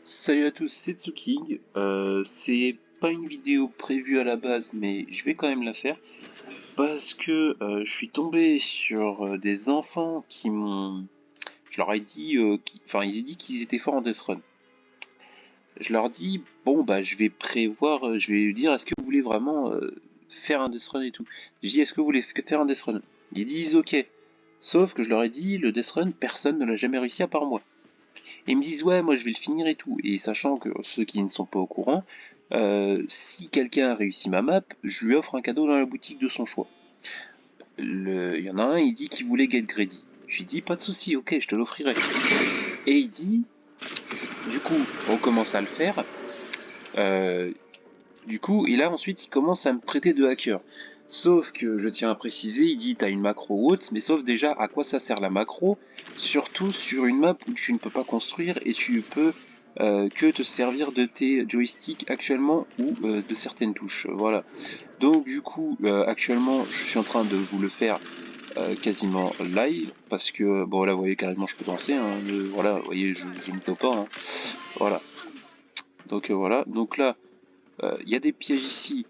Salut à tous, c'est Tsuking. C'est pas une vidéo prévue à la base, mais je vais quand même la faire parce que je suis tombé sur des enfants qui m'ont. Je leur ai dit, enfin, ils ont dit qu'ils étaient forts en Death Run. Je leur dis, bon, bah, je vais prévoir, je vais lui dire, est-ce que vous voulez vraiment faire un Death Run et tout. Je dis, est-ce que vous voulez faire un Death Run? Ils disent, ok. Sauf que je leur ai dit, le Death Run, personne ne l'a jamais réussi à part moi. Et ils me disent ouais moi je vais le finir et tout. Et sachant que ceux qui ne sont pas au courant, si quelqu'un a réussi ma map, je lui offre un cadeau dans la boutique de son choix. Il y en a un, il dit qu'il voulait Get Greedy. Je lui dis pas de souci, ok, je te l'offrirai. Et il dit, du coup, on commence à le faire. Du coup, et là ensuite il commence à me traiter de hacker. Sauf que je tiens à préciser, il dit t'as une macro haute, mais sauf déjà à quoi ça sert la macro, surtout sur une map où tu ne peux pas construire et tu peux que te servir de tes joysticks actuellement ou de certaines touches. Voilà. Donc du coup, actuellement, je suis en train de vous le faire quasiment live parce que bon là, vous voyez carrément, je peux danser. Hein, voilà, vous voyez, je ne tape pas. Hein, voilà. Donc voilà. Donc là, il y a des pièges ici.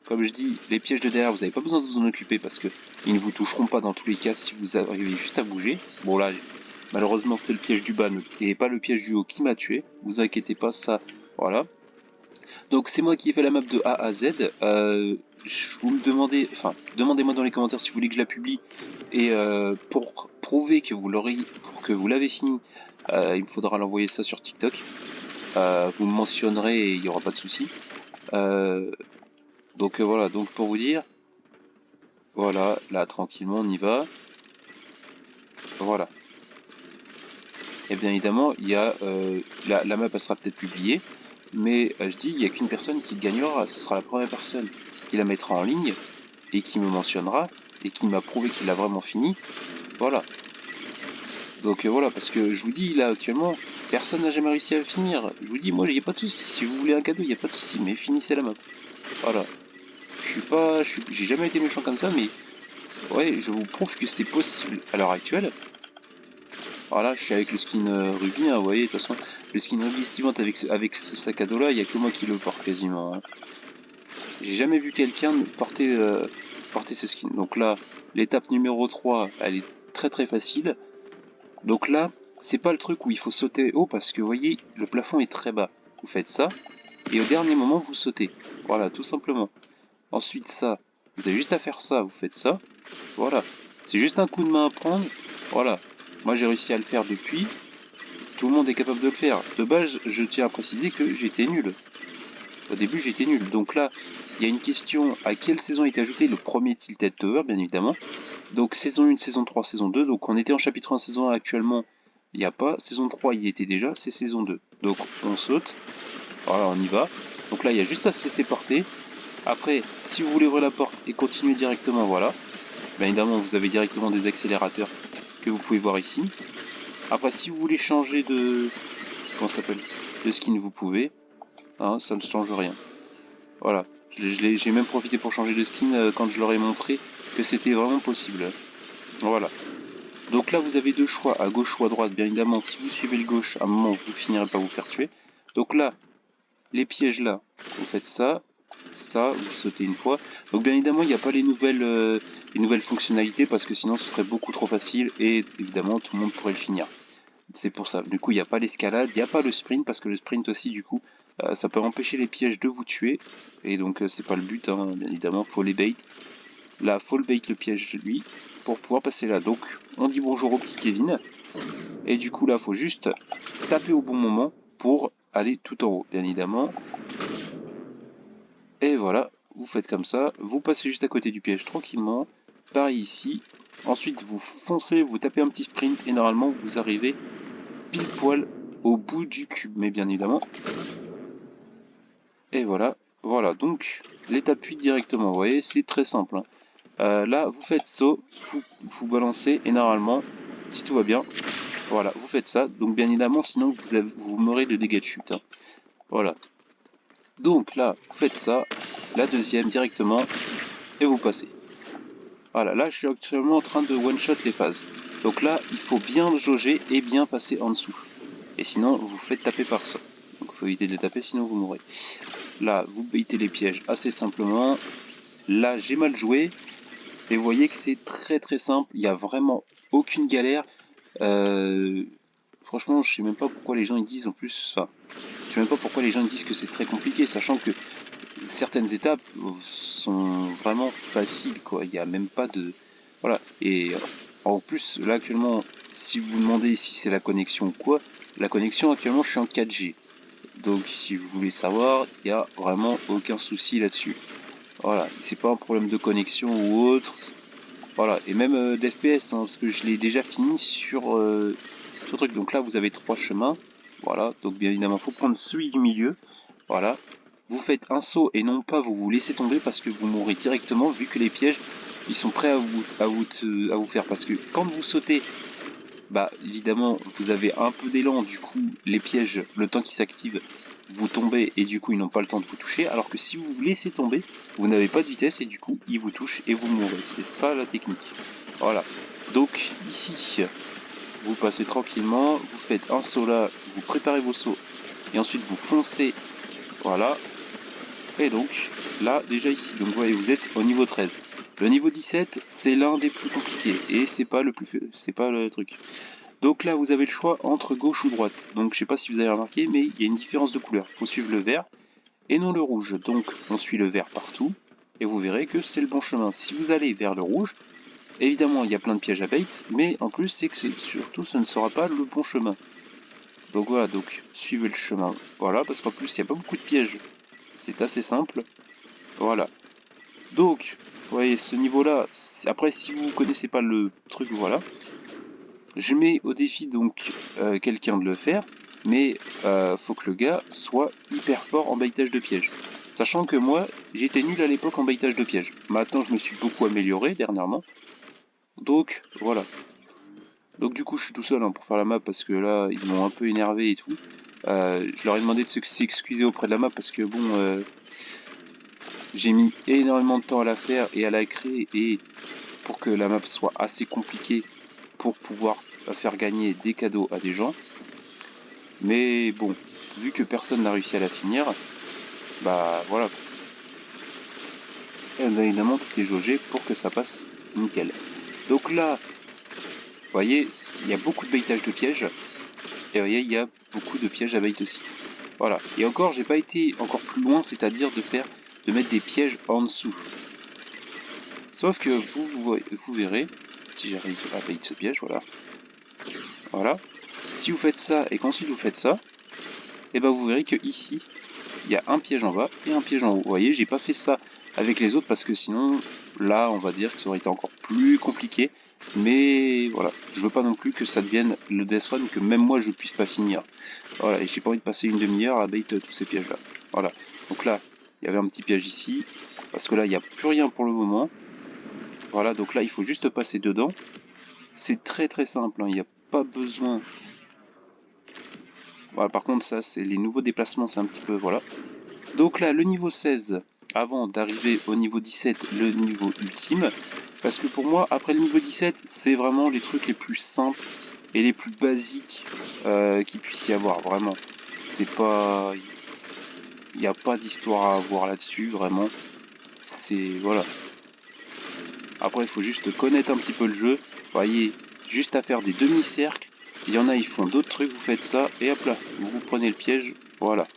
Comme je dis, les pièges de derrière, vous n'avez pas besoin de vous en occuper parce que ils ne vous toucheront pas dans tous les cas si vous arrivez juste à bouger. Bon là, malheureusement c'est le piège du bas et pas le piège du haut qui m'a tué. Vous inquiétez pas, ça, voilà. Donc c'est moi qui ai fait la map de A à Z. Vous me demandez, enfin, demandez-moi dans les commentaires si vous voulez que je la publie. Et pour prouver que vous l'aurez, pour que vous l'avez fini, il me faudra l'envoyer ça sur TikTok. Vous me mentionnerez et il n'y aura pas de souci. Donc voilà, donc pour vous dire, voilà, là tranquillement on y va. Voilà. Et bien évidemment, il y a la map elle sera peut-être publiée, mais je dis il n'y a qu'une personne qui gagnera, ce sera la première personne qui la mettra en ligne et qui me mentionnera et qui m'a prouvé qu'il a vraiment fini. Voilà. Donc voilà, parce que je vous dis là actuellement, personne n'a jamais réussi à finir. Je vous dis, moi il n'y a pas de souci. Si vous voulez un cadeau, il n'y a pas de souci, mais finissez la map. Voilà. J'ai jamais été méchant comme ça, mais ouais, je vous prouve que c'est possible à l'heure actuelle. Voilà, je suis avec le skin Ruby, hein, vous voyez, de toute façon, le skin Ruby Steven avec ce sac à dos là, il n'y a que moi qui le porte quasiment. Hein. J'ai jamais vu quelqu'un porter, porter ce skin. Donc là, l'étape numéro 3, elle est très très facile. Donc là, c'est pas le truc où il faut sauter haut parce que vous voyez, le plafond est très bas. Vous faites ça, et au dernier moment, vous sautez. Voilà, tout simplement. Ensuite, ça, vous avez juste à faire ça, vous faites ça. Voilà. C'est juste un coup de main à prendre. Voilà. Moi, j'ai réussi à le faire depuis. Tout le monde est capable de le faire. De base, je tiens à préciser que j'étais nul. Au début, j'étais nul. Donc là, il y a une question à quelle saison est ajouté le premier Tilted Tower, bien évidemment. Donc saison 1, saison 3, saison 2. Donc on était en chapitre 1, saison 1 actuellement. Il n'y a pas. Saison 3, il y était déjà. C'est saison 2. Donc on saute. Voilà, on y va. Donc là, il y a juste à se laisser porter. Après, si vous voulez ouvrir la porte et continuer directement, voilà. Bien évidemment, vous avez directement des accélérateurs que vous pouvez voir ici. Après, si vous voulez changer de... Comment ça s'appelle? De skin, vous pouvez. Hein, ça ne change rien. Voilà. J'ai même profité pour changer de skin quand je leur ai montré que c'était vraiment possible. Voilà. Donc là, vous avez deux choix, à gauche ou à droite. Bien évidemment, si vous suivez le gauche, à un moment, vous finirez par vous faire tuer. Donc là, les pièges là, vous faites ça. Ça, vous sautez une fois. Donc bien évidemment, il n'y a pas les nouvelles fonctionnalités parce que sinon ce serait beaucoup trop facile et évidemment tout le monde pourrait le finir. C'est pour ça. Du coup, il n'y a pas l'escalade, il n'y a pas le sprint parce que le sprint aussi, du coup, ça peut empêcher les pièges de vous tuer et donc c'est pas le but, hein, bien évidemment. Faut les bait. Là, faut le bait le piège lui pour pouvoir passer là. Donc, on dit bonjour au petit Kevin et du coup là, faut juste taper au bon moment pour aller tout en haut, bien évidemment. Et voilà, vous faites comme ça, vous passez juste à côté du piège tranquillement, pareil ici, ensuite vous foncez, vous tapez un petit sprint et normalement vous arrivez pile poil au bout du cube, mais bien évidemment. Et voilà, voilà, donc l'étape 8 directement, vous voyez, c'est très simple. Hein. Là, vous faites saut, vous balancez et normalement, si tout va bien, voilà, vous faites ça, donc bien évidemment, sinon vous meurez de dégâts de chute. Hein. Voilà. Donc là, vous faites ça, la deuxième directement, et vous passez. Voilà, là je suis actuellement en train de one-shot les phases. Donc là, il faut bien jauger et bien passer en dessous. Et sinon, vous vous faites taper par ça. faut éviter de les taper sinon vous mourrez. Là vous baitez les pièges assez simplement. Là j'ai mal joué et vous voyez que c'est très simple, il n'y a vraiment aucune galère. Franchement je sais même pas pourquoi les gens ils disent en plus, enfin je sais même pas pourquoi les gens disent que c'est très compliqué, sachant que certaines étapes sont vraiment faciles quoi, il n'y a même pas de... Voilà, et en plus là actuellement si vous vous demandez si c'est la connexion ou quoi, la connexion actuellement je suis en 4G. Donc si vous voulez savoir, il n'y a vraiment aucun souci là-dessus. Voilà, c'est pas un problème de connexion ou autre. Voilà, et même d'FPS, hein, parce que je l'ai déjà fini sur ce truc. Donc là vous avez 3 chemins. Voilà, donc bien évidemment il faut prendre celui du milieu. Voilà, vous faites un saut et non pas vous laissez tomber parce que vous mourrez directement vu que les pièges ils sont prêts à vous faire. Parce que quand vous sautez, bah évidemment vous avez un peu d'élan, du coup les pièges, le temps qu'ils s'activent, vous tombez et du coup ils n'ont pas le temps de vous toucher, alors que si vous vous laissez tomber, vous n'avez pas de vitesse et du coup ils vous touchent et vous mourrez. C'est ça la technique. Voilà. Donc ici, vous passez tranquillement, vous faites un saut là, vous préparez vos sauts et ensuite vous foncez. Voilà. Et donc là déjà ici, donc vous voyez vous êtes au niveau 13. Le niveau 17 c'est l'un des plus compliqués et c'est pas le truc. Donc là vous avez le choix entre gauche ou droite. Donc je sais pas si vous avez remarqué mais il y a une différence de couleur. Il faut suivre le vert et non le rouge. Donc on suit le vert partout et vous verrez que c'est le bon chemin. Si vous allez vers le rouge, évidemment il y a plein de pièges à bait, mais en plus c'est que surtout ce ne sera pas le bon chemin. Donc voilà, donc suivez le chemin. Voilà, parce qu'en plus il n'y a pas beaucoup de pièges. C'est assez simple. Voilà. Donc, vous voyez, ce niveau-là, après si vous ne connaissez pas le truc, voilà. Je mets au défi donc quelqu'un de le faire, mais faut que le gars soit hyper fort en baitage de pièges. Sachant que moi, j'étais nul à l'époque en baitage de pièges. Maintenant, je me suis beaucoup amélioré dernièrement. Donc, voilà. Donc du coup, je suis tout seul hein, pour faire la map parce que là, ils m'ont un peu énervé et tout. Je leur ai demandé de s'excuser auprès de la map parce que bon, j'ai mis énormément de temps à la faire et à la créer et pour que la map soit assez compliquée pour pouvoir faire gagner des cadeaux à des gens. Mais bon, vu que personne n'a réussi à la finir, bah voilà. Et bien évidemment, tout est jaugé pour que ça passe nickel. Donc là, vous voyez, il y a beaucoup de baitage de pièges. Et vous voyez, il y a beaucoup de pièges à bait aussi. Voilà. Et encore, j'ai pas été encore plus loin, c'est-à-dire de mettre des pièges en dessous. Sauf que vous verrez, si j'arrive à bait ce piège, voilà. Voilà. Si vous faites ça et qu'ensuite vous faites ça, et ben vous verrez que ici, il y a un piège en bas et un piège en haut. Vous voyez, j'ai pas fait ça avec les autres parce que sinon, là, on va dire que ça aurait été encore plus compliqué. Mais voilà, je veux pas non plus que ça devienne le death run, que même moi je puisse pas finir. Voilà, et j'ai pas envie de passer une demi-heure à bait tous ces pièges-là. Voilà, donc là, il y avait un petit piège ici, parce que là, il n'y a plus rien pour le moment. Voilà, donc là, il faut juste passer dedans. C'est très simple, hein, il n'y a pas besoin... Voilà, par contre, ça, c'est les nouveaux déplacements, c'est un petit peu... Voilà. Donc là, le niveau 16, avant d'arriver au niveau 17, le niveau ultime. Parce que pour moi, après le niveau 17, c'est vraiment les trucs les plus simples et les plus basiques qu'il puisse y avoir, vraiment. C'est pas... Il n'y a pas d'histoire à avoir là-dessus, vraiment. C'est... Voilà. Après, il faut juste connaître un petit peu le jeu. Vous voyez, juste à faire des demi-cercles. Il y en a, ils font d'autres trucs, vous faites ça, et hop là, vous prenez le piège, voilà.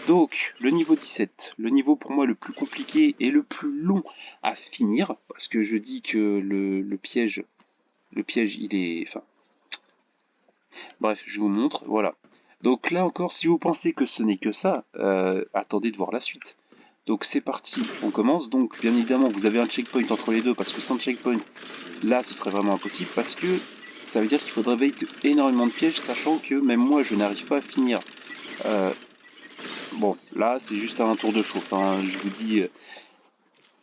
Donc, le niveau 17, le niveau pour moi le plus compliqué et le plus long à finir, parce que je dis que le piège, il est... Enfin, bref, je vous montre, voilà. Donc là encore, si vous pensez que ce n'est que ça, attendez de voir la suite. Donc c'est parti, on commence. Donc bien évidemment, vous avez un checkpoint entre les deux, parce que sans checkpoint, là, ce serait vraiment impossible, parce que ça veut dire qu'il faudrait bait énormément de pièges, sachant que même moi, je n'arrive pas à finir. Bon, là, c'est juste un tour de chauffe, hein. Je vous dis,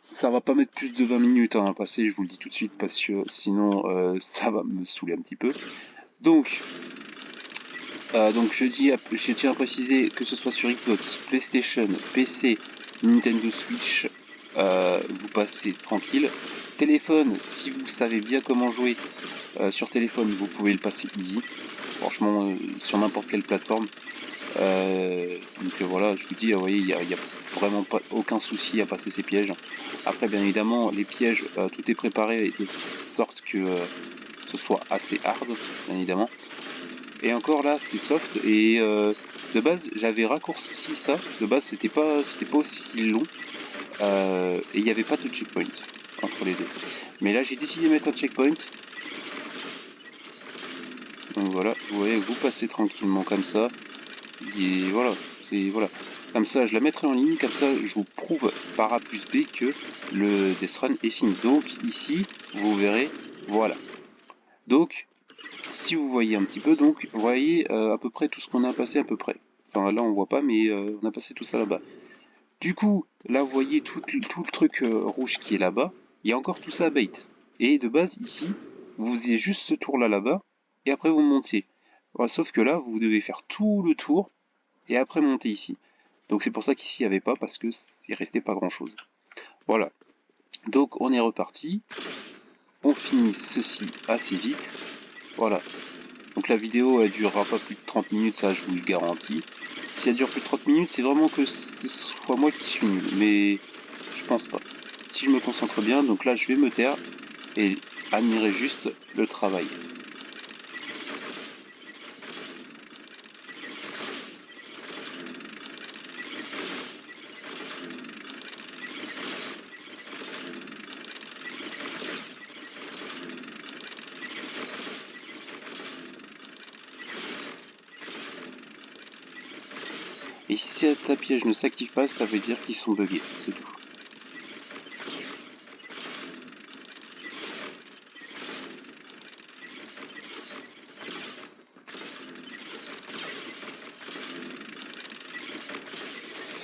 ça va pas mettre plus de 20 minutes à passer, je vous le dis tout de suite, parce que sinon, ça va me saouler un petit peu. Donc je tiens à préciser que ce soit sur Xbox, PlayStation, PC, Nintendo Switch, vous passez tranquille. Téléphone, si vous savez bien comment jouer sur téléphone, vous pouvez le passer easy. franchement, sur n'importe quelle plateforme. Donc voilà, je vous dis, vous voyez, il y a vraiment pas aucun souci à passer ces pièges. Après, bien évidemment, les pièges, tout est préparé de sorte que ce soit assez hard, bien évidemment. Et encore là, c'est soft. Et de base, j'avais raccourci ça. De base, c'était pas aussi long. Et il n'y avait pas de checkpoint entre les deux. Mais là, j'ai décidé de mettre un checkpoint. Donc voilà, vous voyez, vous passez tranquillement comme ça. Et voilà, voilà. Comme ça, je la mettrai en ligne, comme ça, je vous prouve par A plus B que le Death Run est fini. Donc ici, vous verrez, voilà. Donc, si vous voyez un petit peu, donc, vous voyez à peu près tout ce qu'on a passé à peu près. Enfin, là, on voit pas, mais on a passé tout ça là-bas. Du coup, là, vous voyez tout le truc rouge qui est là-bas. Il y a encore tout ça à bait. Et de base, ici, vous faisiez juste ce tour-là là-bas, et après vous montiez. Voilà, sauf que là, vous devez faire tout le tour, et après monter ici. Donc c'est pour ça qu'ici il n'y avait pas, parce que il restait pas grand-chose. Voilà. Donc on est reparti. On finit ceci assez vite. Voilà. Donc la vidéo elle durera pas plus de 30 minutes, ça je vous le garantis. Si elle dure plus de 30 minutes, c'est vraiment que ce soit moi qui suis nul. Mais je pense pas. Si je me concentre bien, donc là je vais me taire et admirer juste le travail. Et si ta piège ne s'active pas, ça veut dire qu'ils sont buggés, c'est tout.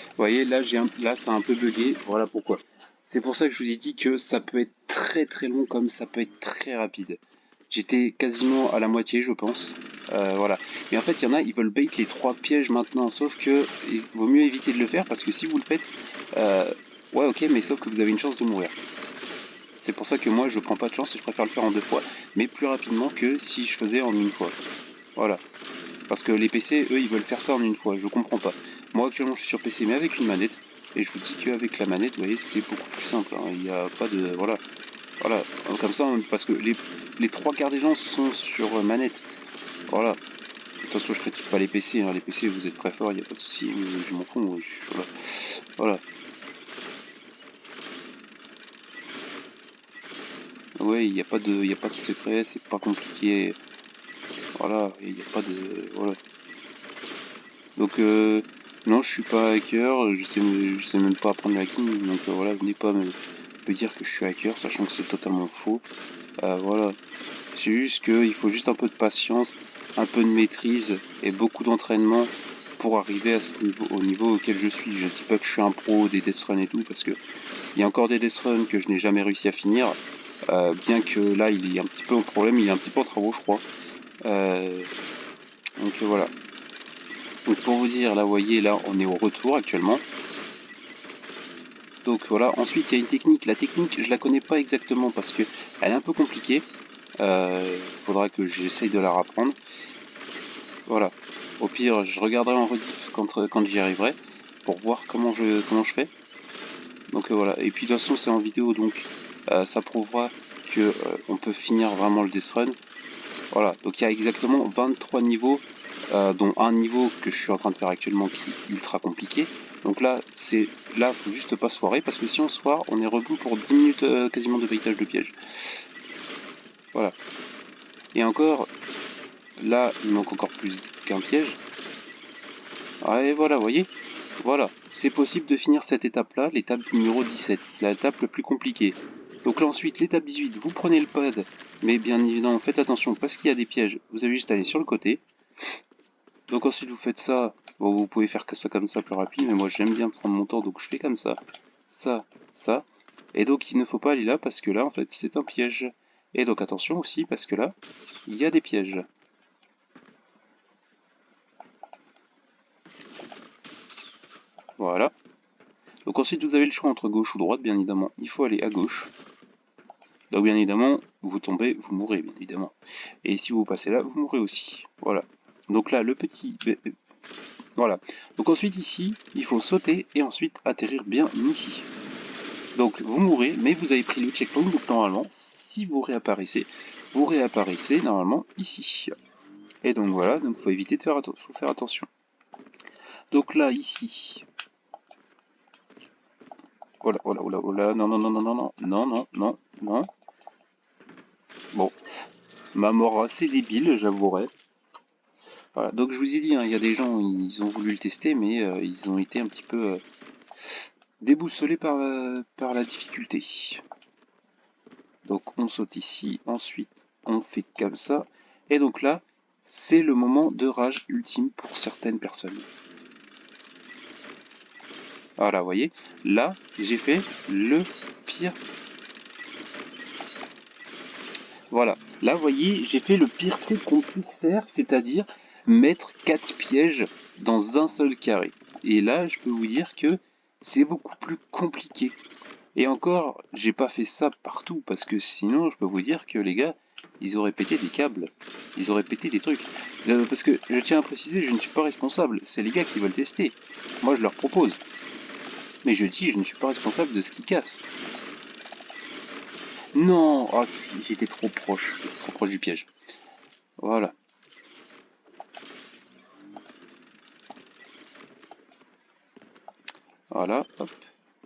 Vous voyez, là, là, ça a un peu bugué. Voilà pourquoi. C'est pour ça que je vous ai dit que ça peut être très très long comme ça peut être très rapide. J'étais quasiment à la moitié, je pense. Voilà. Et en fait, il y en a, ils veulent bait les 3 pièges maintenant. Sauf que il vaut mieux éviter de le faire parce que si vous le faites, ouais, ok, mais sauf que vous avez une chance de mourir. C'est pour ça que moi, je prends pas de chance et je préfère le faire en 2 fois. Mais plus rapidement que si je faisais en une fois. Voilà. Parce que les PC, eux, ils veulent faire ça en une fois. Je comprends pas. Moi, actuellement, je suis sur PC, mais avec une manette. Et je vous dis qu'avec la manette, vous voyez, c'est beaucoup plus simple. Hein. Il n'y a pas de... Voilà. Voilà. Comme ça, parce que les 3 quarts des gens sont sur manette. Voilà. De toute façon, je critique pas les PC. Hein. Les PC, vous êtes très forts, il n'y a pas de souci. Je m'en fous. Voilà. Voilà. Ouais, il n'y a pas de secret, c'est pas compliqué. Voilà. Il n'y a pas de... Voilà. Donc non, je suis pas hacker, je sais même pas apprendre le hacking, donc voilà, venez pas me dire que je suis hacker, sachant que c'est totalement faux. Voilà, c'est juste qu'il faut juste un peu de patience, un peu de maîtrise et beaucoup d'entraînement pour arriver à ce niveau, au niveau auquel je suis. Je dis pas que je suis un pro des death runs et tout, parce que il y a encore des death runs que je n'ai jamais réussi à finir, bien que là il est un petit peu en problème, il est un petit peu en travaux je crois. Donc voilà. Donc pour vous dire, là vous voyez, là on est au retour actuellement. Donc voilà, ensuite il y a une technique. La technique, je la connais pas exactement parce que elle est un peu compliquée. Faudra que j'essaye de la rapprendre. Voilà. Au pire, je regarderai en rediff quand j'y arriverai pour voir comment je fais. Donc voilà. Et puis de toute façon c'est en vidéo, donc ça prouvera que on peut finir vraiment le Death Run. Voilà. Donc il y a exactement 23 niveaux, dont un niveau que je suis en train de faire actuellement qui est ultra compliqué. Donc là, faut juste pas se foirer, parce que si on se foire, on est rebout pour 10 minutes quasiment de baitage de piège. Voilà. Et encore, là, il manque encore plus qu'un piège. Ah, et voilà, vous voyez. Voilà, c'est possible de finir cette étape-là, l'étape numéro 17, l'étape la plus compliquée. Donc là ensuite, l'étape 18, vous prenez le pad, mais bien évidemment, faites attention parce qu'il y a des pièges, vous avez juste à aller sur le côté. Donc ensuite vous faites ça, bon vous pouvez faire ça comme ça plus rapide, mais moi j'aime bien prendre mon temps, donc je fais comme ça, ça, et donc il ne faut pas aller là parce que là en fait c'est un piège. Et donc attention aussi parce que là, il y a des pièges. Voilà. Donc ensuite vous avez le choix entre gauche ou droite, bien évidemment, il faut aller à gauche. Donc bien évidemment, vous tombez, vous mourrez bien évidemment. Et si vous passez là, vous mourrez aussi. Voilà. Donc là, le petit... Voilà. Donc ensuite ici, il faut sauter et ensuite atterrir bien ici. Donc vous mourrez, mais vous avez pris le checkpoint, donc normalement, si vous réapparaissez normalement ici. Et donc voilà, donc faut éviter de faut faire attention. Donc là, ici... Oh là, oh là, oh là, oh là, non, non, non, non, non, non, non, non, non, non. Bon, ma mort assez débile, j'avouerai. Voilà, donc je vous ai dit, hein, il y a des gens, ils ont voulu le tester, mais ils ont été un petit peu déboussolés par la difficulté. Donc on saute ici, ensuite on fait comme ça, et donc là, c'est le moment de rage ultime pour certaines personnes. Voilà, vous voyez, là, j'ai fait le pire. Voilà, là, vous voyez, j'ai fait le pire truc qu'on puisse faire, c'est-à-dire mettre 4 pièges dans un seul carré. Et là, je peux vous dire que c'est beaucoup plus compliqué. Et encore, j'ai pas fait ça partout, parce que sinon, je peux vous dire que les gars, ils auraient pété des câbles. Ils auraient pété des trucs. Parce que, je tiens à préciser, je ne suis pas responsable. C'est les gars qui veulent tester. Moi, je leur propose. Mais je dis, je ne suis pas responsable de ce qui casse. Non, oh, j'étais trop proche du piège. Voilà. Voilà, hop,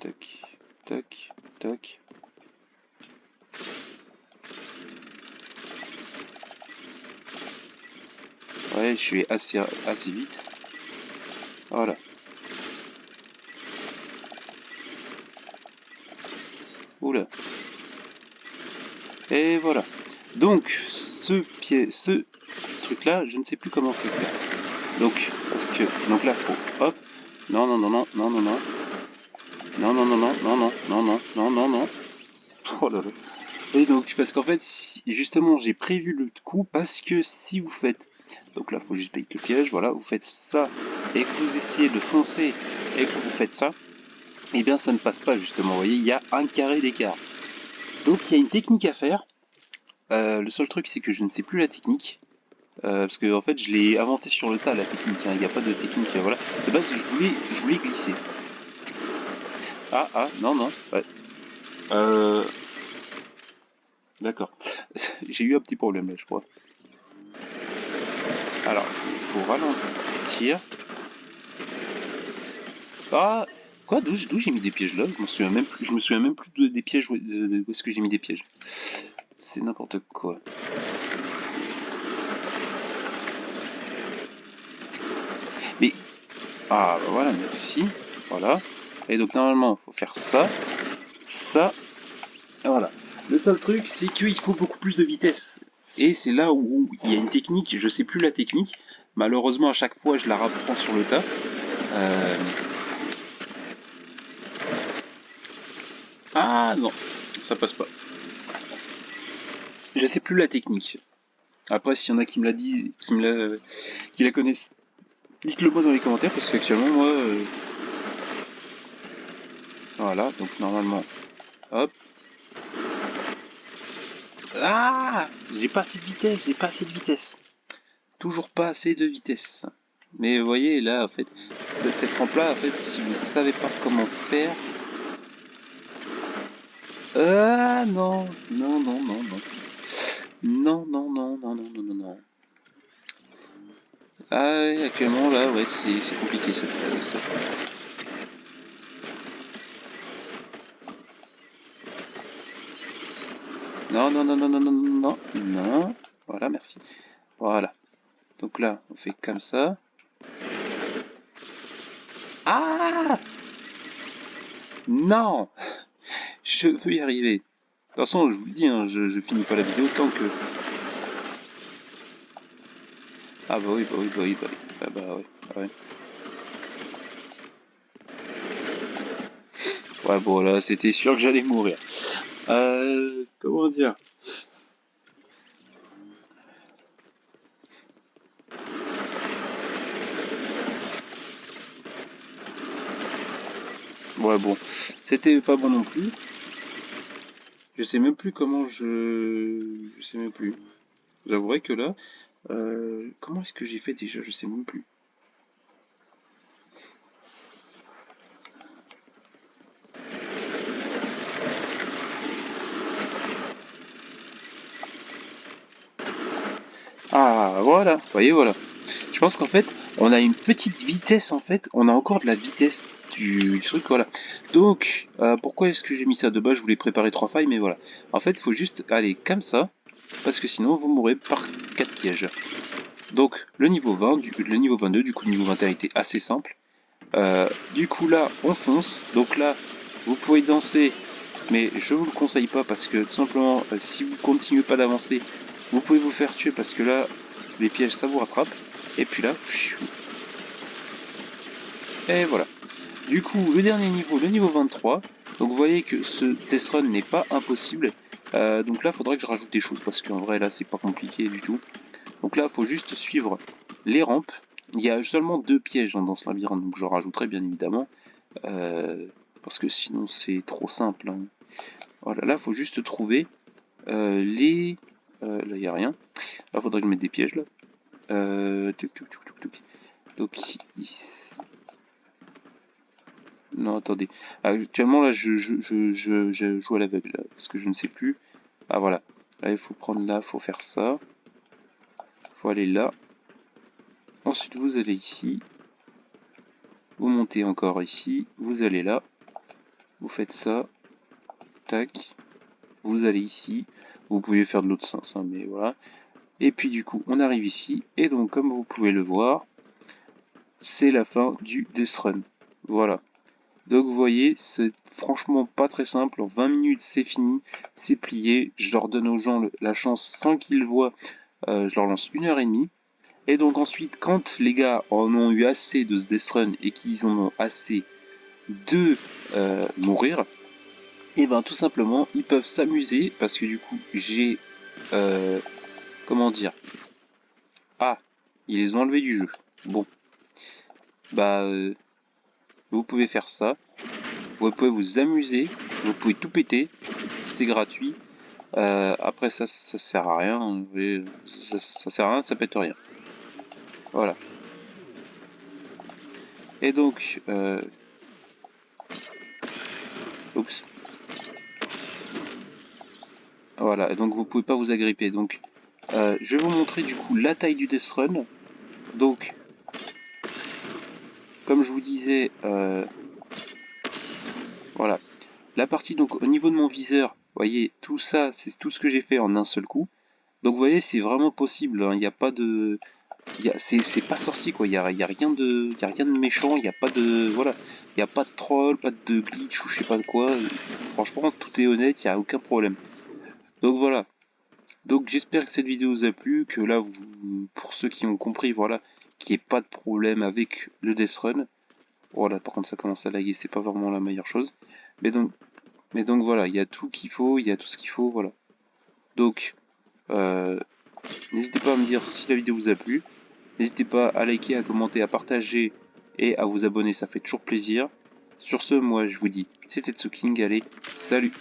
tac, tac, tac. Ouais, je suis assez vite. Voilà. Oula. Et voilà. Donc, ce truc-là, je ne sais plus comment faire. Donc, parce que, donc là, faut, hop. Non, non, non, non, non, non, non. Non, non, non, non, non, non, non, non, non, non, non. Oh là là. Et donc, parce qu'en fait, justement, j'ai prévu le coup, parce que si vous faites... Donc là, il faut juste payer le piège, voilà, vous faites ça, et que vous essayez de foncer, et que vous faites ça, et bien ça ne passe pas, justement, vous voyez, il y a un carré d'écart. Donc il y a une technique à faire, le seul truc, c'est que je ne sais plus la technique, parce que en fait, je l'ai inventé sur le tas, la technique, hein, il n'y a pas de technique, voilà. De base, je voulais glisser. Ah, non, non, ouais. D'accord. J'ai eu un petit problème là, je crois. Alors, il faut ralentir. Ah, quoi, d'où j'ai mis des pièges là? Je me souviens même plus des pièges, où est-ce que j'ai mis des pièges. C'est n'importe quoi. Mais, ah, bah voilà, merci. Voilà. Et donc, normalement, il faut faire ça, ça, et voilà. Le seul truc, c'est qu'il faut beaucoup plus de vitesse. Et c'est là où il y a une technique, je sais plus la technique. Malheureusement, à chaque fois, je la reprends sur le tas. Ah non, ça passe pas. Je sais plus la technique. Après, s'il y en a qui me l'a dit, qui la connaissent, dites-le moi dans les commentaires parce qu'actuellement, moi, voilà. Donc normalement, hop. Ah, j'ai pas assez de vitesse, Toujours pas assez de vitesse. Mais vous voyez là, en fait, cette rampe-là, en fait, si vous ne savez pas comment faire, ah non, non, non, non, non. Non, non, non, non, non, non, non, non. Ah ouais, actuellement là, ouais, c'est compliqué cette. Non, non, non, non, non, non, non, non. Voilà, merci. Voilà. Donc là, on fait comme ça. Ah non, je veux y arriver. De toute façon, je vous le dis, hein, je finis pas la vidéo tant que... Ah bah oui, bah oui, bah oui, bah oui. Ah bah oui, bah oui. Ouais, bon, là, c'était sûr que j'allais mourir. Comment dire? Ouais, bon, c'était pas bon non plus. Je sais même plus comment Je sais même plus. J'avouerai que là... comment est-ce que j'ai fait déjà? Je sais même plus. Ah, voilà. Vous voyez, voilà. Je pense qu'en fait, on a une petite vitesse, en fait. On a encore de la vitesse du truc, voilà. Donc, pourquoi est-ce que j'ai mis ça? De base, je voulais préparer 3 failles, mais voilà. En fait, il faut juste aller comme ça, parce que sinon, vous mourrez par 4 pièges. Donc, le niveau 20, le niveau 22, du coup, le niveau 21 était assez simple. Du coup, là, on fonce. Donc là, vous pouvez danser, mais je vous le conseille pas, parce que, tout simplement, si vous continuez pas d'avancer, vous pouvez vous faire tuer, parce que là, les pièges, ça vous rattrape. Et puis là, et voilà. Du coup, le dernier niveau, le niveau 23. Donc vous voyez que ce test run n'est pas impossible. Donc là, il faudrait que je rajoute des choses, parce qu'en vrai, là, c'est pas compliqué du tout. Donc là, il faut juste suivre les rampes. Il y a seulement 2 pièges dans ce labyrinthe, donc j'en rajouterai bien évidemment. Parce que sinon, c'est trop simple. Hein. Voilà, là, il faut juste trouver les... là, il n'y a rien. Là, il faudrait que je mette des pièges, là. Donc, ici... Non, attendez. Actuellement, là, je joue à l'aveugle, parce que je ne sais plus. Ah, voilà. Là, il faut prendre là, il faut faire ça. Il faut aller là. Ensuite, vous allez ici. Vous montez encore ici. Vous allez là. Vous faites ça. Tac. Vous allez ici. Vous pouvez faire de l'autre sens, hein, mais voilà. Et puis, du coup, on arrive ici. Et donc, comme vous pouvez le voir, c'est la fin du Death Run. Voilà. Donc vous voyez, c'est franchement pas très simple. En 20 minutes, c'est fini, c'est plié. Je leur donne aux gens la chance sans qu'ils le voient. Je leur lance 1h30. Et donc ensuite, quand les gars en ont eu assez de ce Death Run et qu'ils en ont assez de mourir, et ben tout simplement, ils peuvent s'amuser parce que du coup, j'ai... comment dire? Ah, ils les ont enlevés du jeu. Bon, bah... vous pouvez faire ça. Vous pouvez vous amuser, vous pouvez tout péter, c'est gratuit. Après ça sert à rien, ça sert à rien, ça pète rien. Voilà. Et donc, oups. Voilà, et donc vous pouvez pas vous agripper. Donc, je vais vous montrer du coup la taille du Death Run. Donc, comme je vous disais, voilà. La partie donc au niveau de mon viseur, vous voyez, tout ça, c'est tout ce que j'ai fait en un seul coup. Donc vous voyez, c'est vraiment possible, hein. Il n'y a pas de... C'est pas sorcier quoi, y a rien de méchant, il n'y a pas de... Voilà, il n'y a pas de troll, pas de glitch ou je sais pas de quoi. Franchement, tout est honnête, il n'y a aucun problème. Donc voilà. Donc j'espère que cette vidéo vous a plu, que là, pour ceux qui ont compris, voilà, qu'il n'y ait pas de problème avec le Death Run. Voilà, par contre ça commence à laguer, c'est pas vraiment la meilleure chose. Mais donc voilà, il y a tout qu'il faut, il y a tout ce qu'il faut, voilà. Donc, n'hésitez pas à me dire si la vidéo vous a plu. N'hésitez pas à liker, à commenter, à partager et à vous abonner, ça fait toujours plaisir. Sur ce, moi je vous dis, c'était Tsuking, allez, salut!